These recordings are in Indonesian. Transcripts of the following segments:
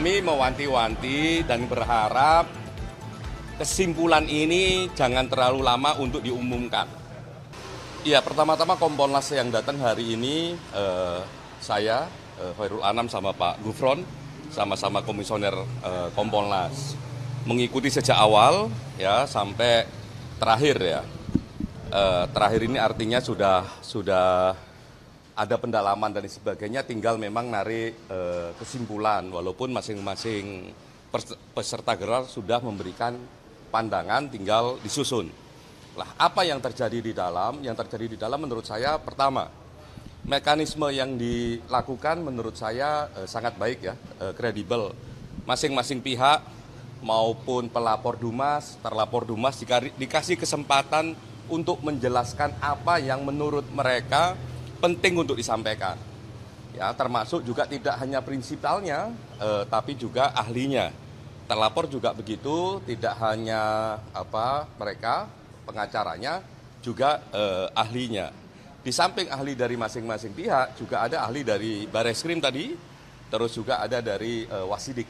Kami mewanti-wanti dan berharap kesimpulan ini jangan terlalu lama untuk diumumkan. Ya, pertama-tama Kompolnas yang datang hari ini, saya, Khairul Anam sama Pak Gufron, sama-sama komisioner Kompolnas. Mengikuti sejak awal ya sampai terakhir ya. Terakhir ini artinya sudah ada pendalaman dan sebagainya, tinggal memang narik kesimpulan, walaupun masing-masing peserta gelar sudah memberikan pandangan, tinggal disusun. Lah, apa yang terjadi di dalam? Yang terjadi di dalam menurut saya, pertama, mekanisme yang dilakukan menurut saya sangat baik ya, kredibel. Masing-masing pihak maupun pelapor Dumas, terlapor Dumas dikasih kesempatan untuk menjelaskan apa yang menurut mereka penting untuk disampaikan. Ya, termasuk juga tidak hanya prinsipalnya, tapi juga ahlinya. Terlapor juga begitu, tidak hanya mereka pengacaranya, juga ahlinya. Di samping ahli dari masing-masing pihak, juga ada ahli dari Bareskrim tadi, terus juga ada dari Wasidik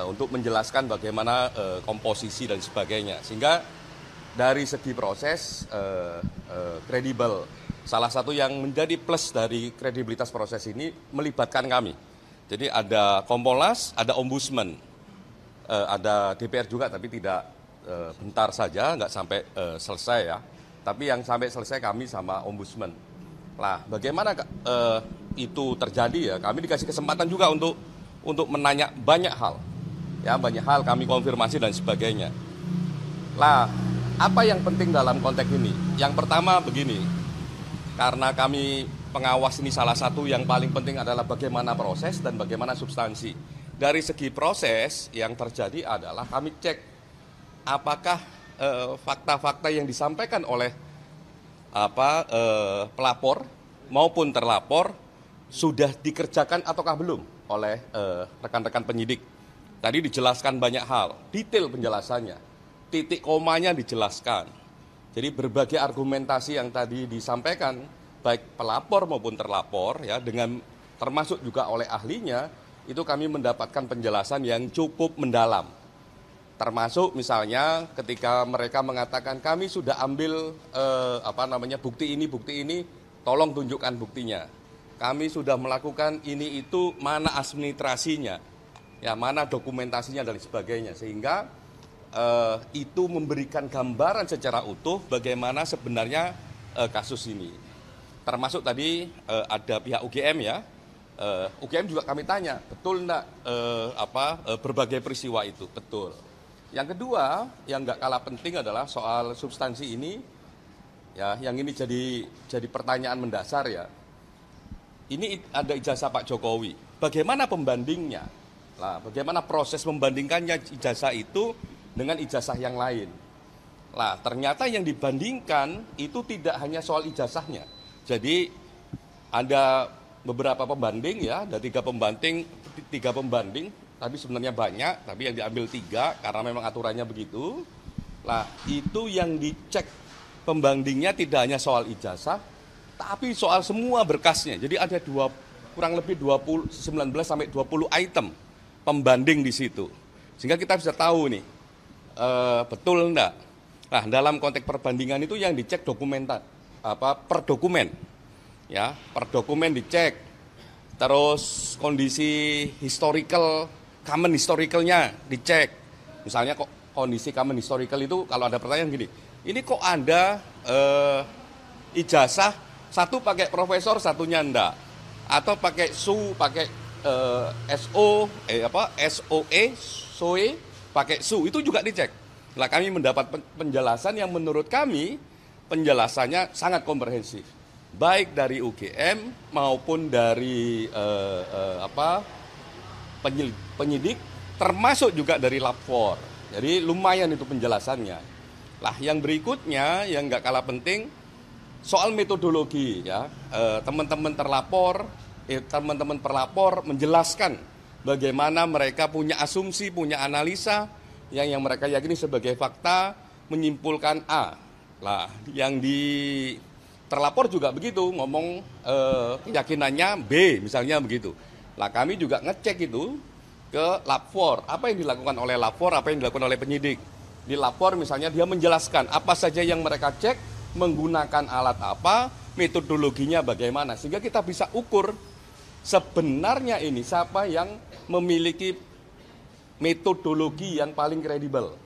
untuk menjelaskan bagaimana komposisi dan sebagainya. Sehingga dari segi proses kredibel. Salah satu yang menjadi plus dari kredibilitas proses ini melibatkan kami. Jadi ada Kompolnas, ada Ombudsman, ada DPR juga, tapi tidak bentar saja, nggak sampai selesai ya. Tapi yang sampai selesai kami sama Ombudsman. Nah, bagaimana itu terjadi ya? Kami dikasih kesempatan juga untuk menanya banyak hal, ya banyak hal kami konfirmasi dan sebagainya. Lah, apa yang penting dalam konteks ini? Yang pertama begini, karena kami pengawas ini salah satu yang paling penting adalah bagaimana proses dan bagaimana substansi. Dari segi proses yang terjadi adalah kami cek apakah fakta-fakta yang disampaikan oleh pelapor maupun terlapor sudah dikerjakan ataukah belum oleh rekan-rekan penyidik. Tadi dijelaskan banyak hal, detail penjelasannya, titik komanya dijelaskan. Jadi berbagai argumentasi yang tadi disampaikan baik pelapor maupun terlapor ya, dengan termasuk juga oleh ahlinya, itu kami mendapatkan penjelasan yang cukup mendalam. Termasuk misalnya ketika mereka mengatakan kami sudah ambil bukti ini, tolong tunjukkan buktinya. Kami sudah melakukan ini itu, mana administrasinya, ya mana dokumentasinya dan sebagainya, sehingga itu memberikan gambaran secara utuh bagaimana sebenarnya kasus ini. Termasuk tadi ada pihak UGM ya, UGM juga kami tanya, betul enggak berbagai peristiwa itu, betul. Yang kedua, yang nggak kalah penting adalah soal substansi ini, ya, yang ini jadi pertanyaan mendasar ya. Ini ada ijazah Pak Jokowi, bagaimana pembandingnya? Lah, bagaimana proses membandingkannya ijazah itu dengan ijazah yang lain? Lah, ternyata yang dibandingkan itu tidak hanya soal ijazahnya. Jadi ada beberapa pembanding ya, ada tiga pembanding, tapi sebenarnya banyak, tapi yang diambil 3 karena memang aturannya begitu. Lah, itu yang dicek pembandingnya tidak hanya soal ijazah, tapi soal semua berkasnya. Jadi ada kurang lebih 19 sampai 20 item pembanding di situ. Sehingga kita bisa tahu nih, betul enggak. Nah, dalam konteks perbandingan itu yang dicek per dokumen. Ya, per dokumen dicek. Terus kondisi common historicalnya dicek. Misalnya kok kondisi common historical itu kalau ada pertanyaan gini, ini kok ada ijazah satu pakai profesor, satunya enggak, atau pakai pakai SOE, pakai itu juga dicek. Nah, kami mendapat penjelasan yang menurut kami penjelasannya sangat komprehensif, baik dari UGM maupun dari penyidik, termasuk juga dari lapor. Jadi lumayan itu penjelasannya. Lah, yang berikutnya yang nggak kalah penting soal metodologi ya. Teman-teman pelapor menjelaskan bagaimana mereka punya asumsi, punya analisa yang mereka yakini sebagai fakta, menyimpulkan A. Lah, yang terlapor juga begitu, ngomong keyakinannya B, misalnya begitu. Lah, kami juga ngecek itu ke lapor. Apa yang dilakukan oleh lapor, apa yang dilakukan oleh penyidik. Di lapor misalnya dia menjelaskan apa saja yang mereka cek, menggunakan alat apa, metodologinya bagaimana. Sehingga kita bisa ukur sebenarnya ini siapa yang memiliki metodologi yang paling kredibel.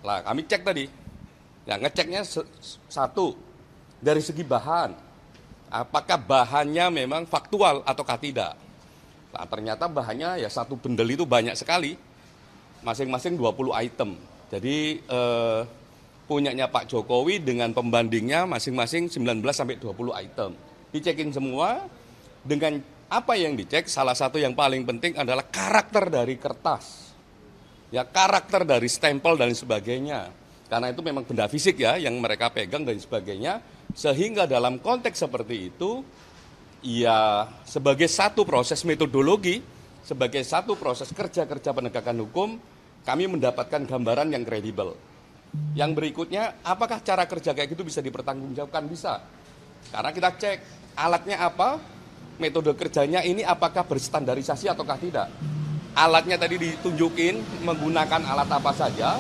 Lah kami cek tadi, ya ngeceknya satu, dari segi bahan, apakah bahannya memang faktual ataukah tidak. Nah, ternyata bahannya ya satu bendel itu banyak sekali, masing-masing 20 item. Jadi punyanya Pak Jokowi dengan pembandingnya masing-masing 19 sampai 20 item. Dicekin semua, dengan apa yang dicek, salah satu yang paling penting adalah karakter dari kertas. Ya, karakter dari stempel dan sebagainya. Karena itu memang benda fisik ya yang mereka pegang dan sebagainya. Sehingga dalam konteks seperti itu, ya sebagai satu proses metodologi, sebagai satu proses kerja-kerja penegakan hukum, kami mendapatkan gambaran yang kredibel. Yang berikutnya, apakah cara kerja kayak gitu bisa dipertanggungjawabkan? Bisa. Karena kita cek alatnya apa, metode kerjanya ini apakah berstandarisasi ataukah tidak. Alatnya tadi ditunjukin menggunakan alat apa saja,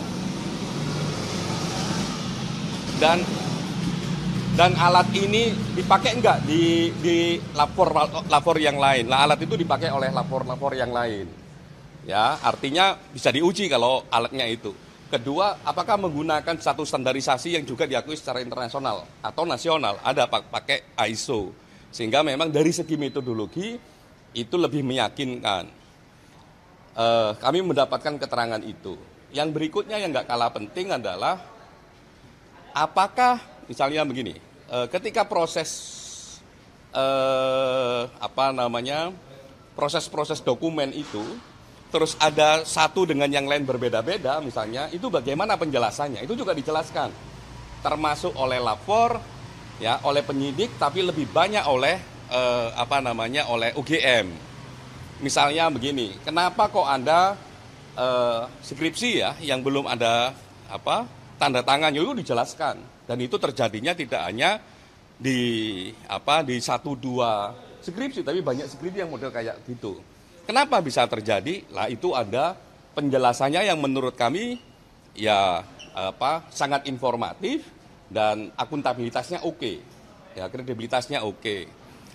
dan alat ini dipakai enggak di lapor yang lain. Nah, alat itu dipakai oleh lapor yang lain. Ya, artinya bisa diuji kalau alatnya itu. Kedua, apakah menggunakan satu standarisasi yang juga diakui secara internasional atau nasional? Ada pakai ISO. Sehingga memang dari segi metodologi itu lebih meyakinkan. Kami mendapatkan keterangan itu. Yang berikutnya yang nggak kalah penting adalah apakah misalnya begini, ketika proses proses dokumen itu terus ada satu dengan yang lain berbeda-beda misalnya, itu bagaimana penjelasannya? Itu juga dijelaskan. Termasuk oleh lapor, ya, oleh penyidik, tapi lebih banyak oleh oleh UGM. Misalnya begini, kenapa kok Anda skripsi ya yang belum ada tanda tangannya, itu dijelaskan. Dan itu terjadinya tidak hanya di satu dua skripsi, tapi banyak skripsi yang model kayak gitu. Kenapa bisa terjadi? Lah itu ada penjelasannya yang menurut kami ya sangat informatif dan akuntabilitasnya oke. Ya, kredibilitasnya oke.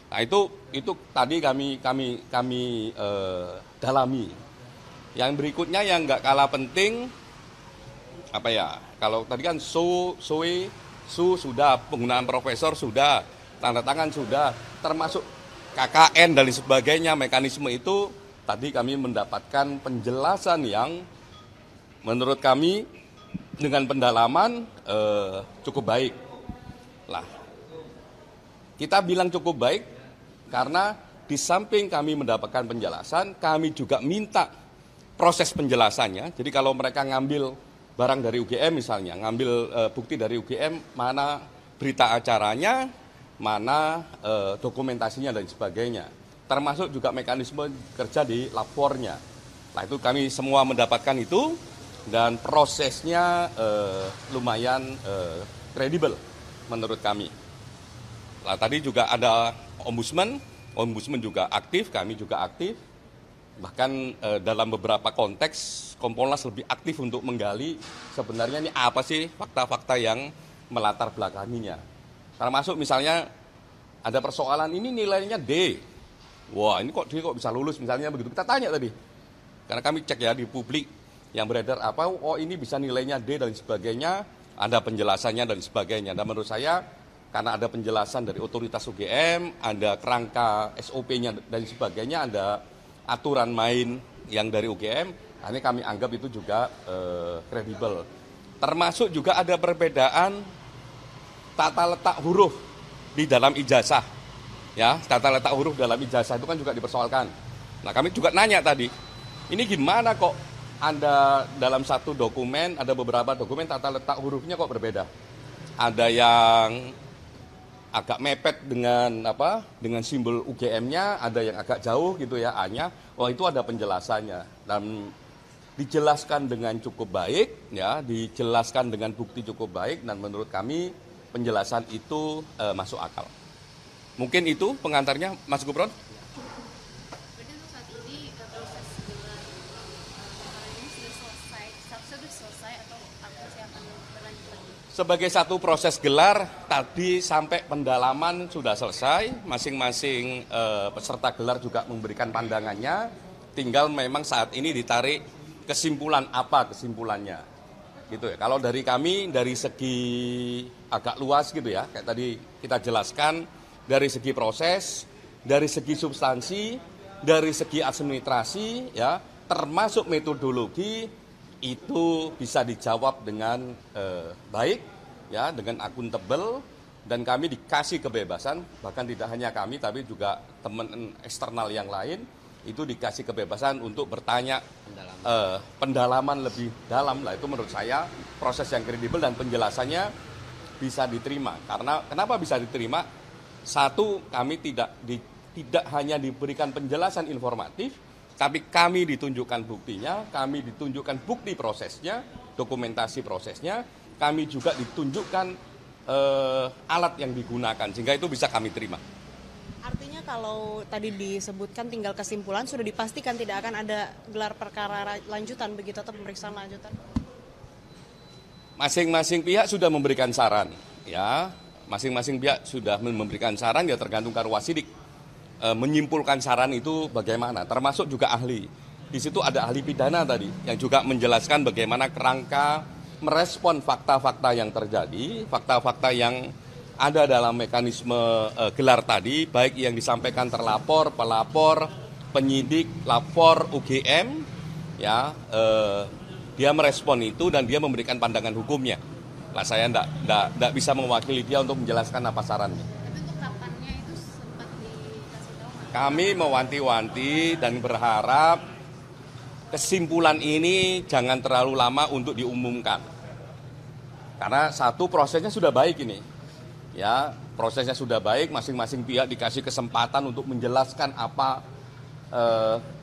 Nah, itu tadi kami dalami. Yang berikutnya yang nggak kalah penting kalau tadi kan su sudah, penggunaan profesor sudah, tanda tangan sudah, termasuk KKN dan sebagainya, mekanisme itu tadi kami mendapatkan penjelasan yang menurut kami dengan pendalaman cukup baik. Lah, kita bilang cukup baik karena di samping kami mendapatkan penjelasan, kami juga minta proses penjelasannya. Jadi kalau mereka ngambil barang dari UGM misalnya, ngambil bukti dari UGM, mana berita acaranya, mana dokumentasinya dan sebagainya. Termasuk juga mekanisme kerja di lapornya. Nah, itu kami semua mendapatkan itu dan prosesnya lumayan kredibel menurut kami. Nah, tadi juga ada ombudsman juga aktif, kami juga aktif. Bahkan dalam beberapa konteks Kompolnas lebih aktif untuk menggali sebenarnya ini apa sih fakta-fakta yang melatar belakanginya. Termasuk misalnya ada persoalan ini nilainya D. Wah, ini kok dia kok bisa lulus misalnya begitu. Kita tanya tadi. Karena kami cek ya di publik yang beredar apa, oh ini bisa nilainya D dan sebagainya, ada penjelasannya dan sebagainya. Dan menurut saya karena ada penjelasan dari otoritas UGM, ada kerangka SOP-nya dan sebagainya, ada aturan main yang dari UGM, ini kami anggap itu juga kredibel. Termasuk juga ada perbedaan tata letak huruf di dalam ijazah. Ya, tata letak huruf dalam ijazah itu kan juga dipersoalkan. Nah, kami juga nanya tadi, ini gimana kok Anda dalam satu dokumen, ada beberapa dokumen tata letak hurufnya kok berbeda. Ada yang agak mepet dengan simbol UGM-nya, ada yang agak jauh gitu ya, A-nya. Oh, itu ada penjelasannya. Dan dijelaskan dengan cukup baik, ya, dijelaskan dengan bukti cukup baik, dan menurut kami penjelasan itu masuk akal. Mungkin itu pengantarnya, Mas Gubron. Berarti untuk saat ini proses gelar itu selesai atau masih akan berlanjut lagi? Sebagai satu proses gelar, tadi sampai pendalaman sudah selesai, masing-masing peserta gelar juga memberikan pandangannya, tinggal memang saat ini ditarik kesimpulan apa kesimpulannya. Gitu ya. Kalau dari kami, dari segi agak luas gitu ya, kayak tadi kita jelaskan, dari segi proses, dari segi substansi, dari segi administrasi, ya, termasuk metodologi, itu bisa dijawab dengan baik, ya, dengan akuntabel, dan kami dikasih kebebasan, bahkan tidak hanya kami, tapi juga teman eksternal yang lain, itu dikasih kebebasan untuk bertanya pendalaman lebih dalam. Lah, itu menurut saya proses yang kredibel dan penjelasannya bisa diterima. Karena kenapa bisa diterima? Satu, kami tidak hanya diberikan penjelasan informatif, tapi kami ditunjukkan buktinya, kami ditunjukkan bukti prosesnya, dokumentasi prosesnya, kami juga ditunjukkan alat yang digunakan, sehingga itu bisa kami terima. Artinya kalau tadi disebutkan tinggal kesimpulan, sudah dipastikan tidak akan ada gelar perkara lanjutan begitu atau pemeriksaan lanjutan? Masing-masing pihak sudah memberikan saran, ya. Masing-masing pihak sudah memberikan saran, ya tergantung Karwasidik menyimpulkan saran itu bagaimana, termasuk juga ahli. Di situ ada ahli pidana tadi yang juga menjelaskan bagaimana kerangka merespon fakta-fakta yang terjadi, fakta-fakta yang ada dalam mekanisme gelar tadi, baik yang disampaikan terlapor, pelapor, penyidik, lapor, UGM, ya, dia merespon itu dan dia memberikan pandangan hukumnya. Lah, saya enggak bisa mewakili dia untuk menjelaskan apa sarannya. Kami mewanti-wanti dan berharap kesimpulan ini jangan terlalu lama untuk diumumkan. Karena satu, prosesnya sudah baik ini. Ya, prosesnya sudah baik, masing-masing pihak dikasih kesempatan untuk menjelaskan apa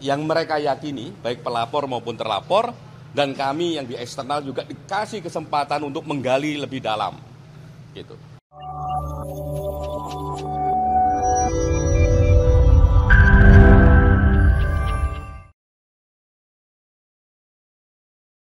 yang mereka yakini, baik pelapor maupun terlapor, dan kami yang di eksternal juga dikasih kesempatan untuk menggali lebih dalam. Gitu.